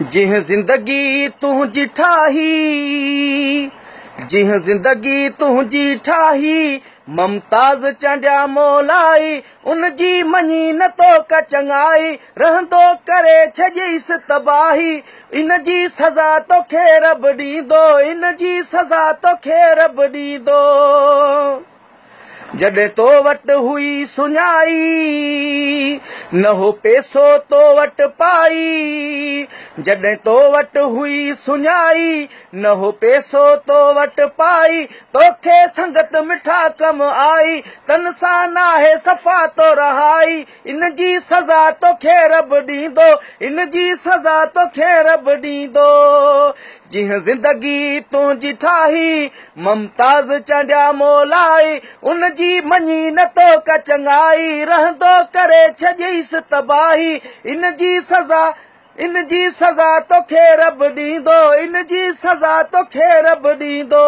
जिह जिंदगी तुझी ठाही, जिह जिंदगी तुझी ठाही, ममताज चंडिया मोलाई, उन जी मनी न तो का चंगाई, रहंदो करे छजईस तबाही, इन जी सजा तो खे रब ॾींदो, इन जी सजा तो खे रब ॾींदो। जॾहिं तो वटि हुई सुञाई, न हो पैसो तो वटि पाई, जॾहिं तो वटि हुई सुञाई, न हो पैसो तो वटि पाई, तोखे संगत मिठा कम आई, तन सां नाहे सफ़ा तो रहाई, इन जी सज़ा तोखे रब ॾींदो, इन जी सज़ा तोखे रब ॾींदो। जिह जिंदगी तुझी ठाही, ममताज चंडिया मोलाई, उन जी मनी न तो का चंगाई, रहंदो करे छजईस तबाही, इन जी सज़ा तोखे रब ॾींदो, इन जी सज़ा तोखे रब ॾींदो।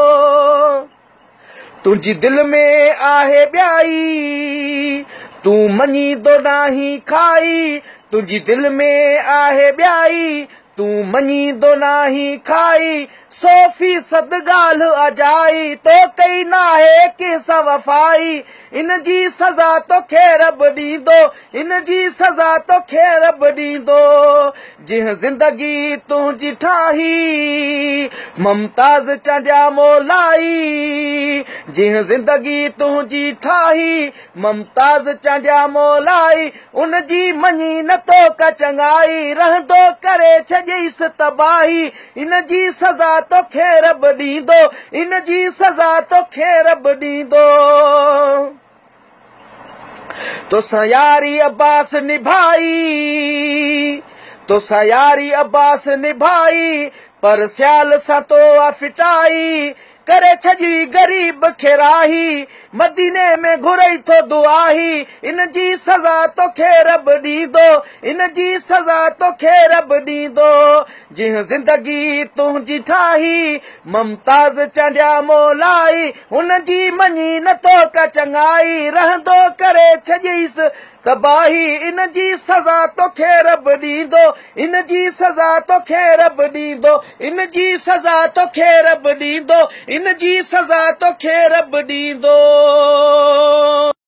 तुंहिंजी दिल में आहे ॿियाई, तूं मञींदो नाही खाई, तुंहिंजी दिल में आहे ॿियाई, तूं मञींदो नाही खाई, 100% ॻाल्हि अजाई, तो कई नाहे कंहिंसां वफ़ाई, इन जी सज़ा तोखे रब ॾींदो, इन जी सज़ा तोखे रब ॾींदो। जिह जिंदगी तुझी ठाही, ममताज चंडिया मोलाई, जिह जिंदगी तुझी ठाही, ममताज चंडिया मोलाई, उन जी मनी न तो का चंगाई, रहंदो करे छजईस तबाही, इन जी सज़ा तोखे रब ॾींदो, इन जी सज़ा तोखे रब ॾींदो। तोसां यारी अब्बास निभाई, तोसां यारी अब्बास निभाई, पर सियाल सां तो फिटाई, करे छजी गरीब खे राही, मदीने में घुरई थो दुआही, इन जी सज़ा तोखे रब ॾींदो, इन जी सज़ा तोखे रब ॾींदो। जिह जिंदगी तुझी ठाही, ममताज चंडिया मोलाई, उन जी मनी न तो का चंगाई, रहंदो करे छजईस तबाही, इन जी सज़ा तोखे रब ॾींदो, इन जी सज़ा तोखे रब ॾींदो, इन जी सज़ा तोखे रब ॾींदो, इन जी सज़ा तोखे रब ॾींदो।